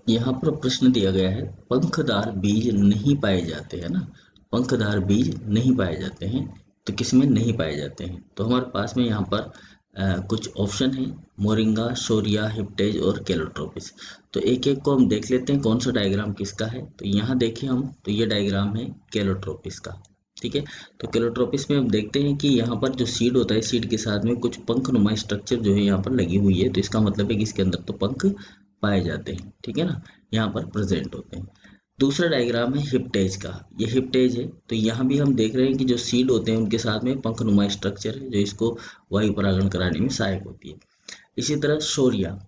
यहाँ पर प्रश्न दिया गया है, पंखदार बीज नहीं पाए जाते हैं ना, पंखदार बीज नहीं पाए जाते हैं, तो किसमें नहीं पाए जाते हैं? तो हमारे पास में यहाँ पर कुछ ऑप्शन है, मोरिंगा, शोरिया, हिप्टेज और कैलोट्रोपिस। तो एक एक को हम देख लेते हैं कौन सा डायग्राम किसका है। तो यहाँ देखें हम, तो ये डायग्राम है कैलोट्रोपिस का। ठीक है, तो कैलोट्रोपिस में हम देखते हैं कि यहाँ पर जो सीड होता है, सीड के साथ में कुछ पंखनुमा स्ट्रक्चर जो है यहाँ पर लगी हुई है, तो इसका मतलब है कि इसके अंदर तो पंख पाए जाते हैं। ठीक है ना, यहाँ पर प्रेजेंट होते हैं। दूसरा डायग्राम है हिप्टेज का, ये हिप्टेज है। तो यहाँ भी हम देख रहे हैं कि जो सीड होते हैं उनके साथ में पंखनुमा स्ट्रक्चर है जो इसको वायु परागण कराने में सहायक होती है। इसी तरह शोरिया,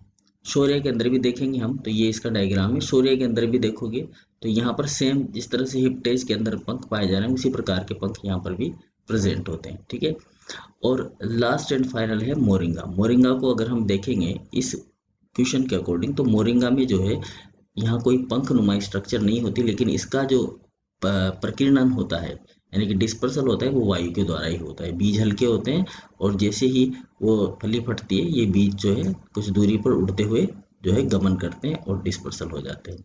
शौर्य के अंदर भी देखेंगे हम, तो ये इसका डायग्राम है। शौर्य के अंदर भी देखोगे तो यहाँ पर सेम जिस तरह से हिप्टेज के अंदर पंख पाए जा रहे हैं, उसी प्रकार के पंख यहाँ पर भी प्रेजेंट होते हैं। ठीक है, और लास्ट एंड फाइनल है मोरिंगा। मोरिंगा को अगर हम देखेंगे इस क्वेश्चन के अकॉर्डिंग, तो मोरिंगा में जो है यहाँ कोई पंख नुमा स्ट्रक्चर नहीं होती, लेकिन इसका जो प्रकीर्णन होता है, यानी कि डिस्पर्सल होता है, वो वायु के द्वारा ही होता है। बीज हल्के होते हैं और जैसे ही वो फली फटती है, ये बीज जो है कुछ दूरी पर उड़ते हुए जो है गमन करते हैं और डिस्पर्सल हो जाते हैं।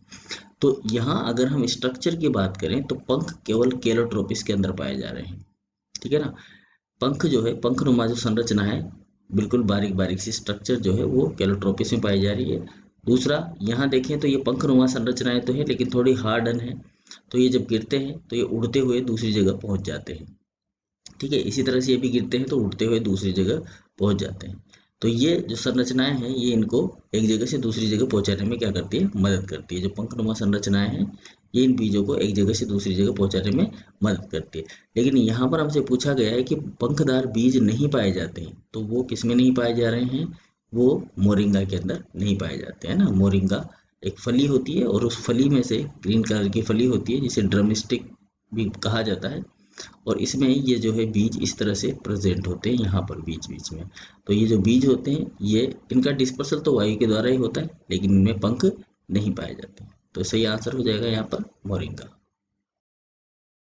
तो यहाँ अगर हम स्ट्रक्चर की बात करें तो पंख केवल कैलोट्रोपिस के अंदर पाए जा रहे हैं। ठीक है ना, पंख जो है, पंखनुमा जो संरचना है, बिल्कुल बारीक बारीक सी स्ट्रक्चर जो है वो कैलोट्रोपिस में पाई जा रही है। दूसरा, यहाँ देखें तो ये पंखनुमा संरचनाएं तो है लेकिन थोड़ी हार्डन है, तो ये जब गिरते हैं तो ये उड़ते हुए दूसरी जगह पहुंच जाते हैं। ठीक है, इसी तरह से ये भी गिरते हैं तो उड़ते हुए दूसरी जगह पहुंच जाते हैं। तो ये जो संरचनाएं हैं, ये इनको एक जगह से दूसरी जगह पहुंचाने में क्या करती है, मदद करती है। जो पंखनुमा संरचनाएं हैं, ये इन बीजों को एक जगह से दूसरी जगह पहुंचाने में मदद करती है। लेकिन यहाँ पर हमसे पूछा गया है कि पंखदार बीज नहीं पाए जाते हैं, तो वो किस में नहीं पाए जा रहे हैं? वो मोरिंगा के अंदर नहीं पाए जाते हैं ना। मोरिंगा एक फली होती है और उस फली में से ग्रीन कलर की फली होती है जिसे ड्रमस्टिक भी कहा जाता है, और इसमें ये जो है बीज इस तरह से प्रेजेंट होते हैं यहाँ पर बीच बीच में। तो ये जो बीज होते हैं, ये इनका डिस्पर्सल तो वायु के द्वारा ही होता है, लेकिन इनमें पंख नहीं पाए जाते। तो सही आंसर हो जाएगा यहाँ पर मोरिंगा।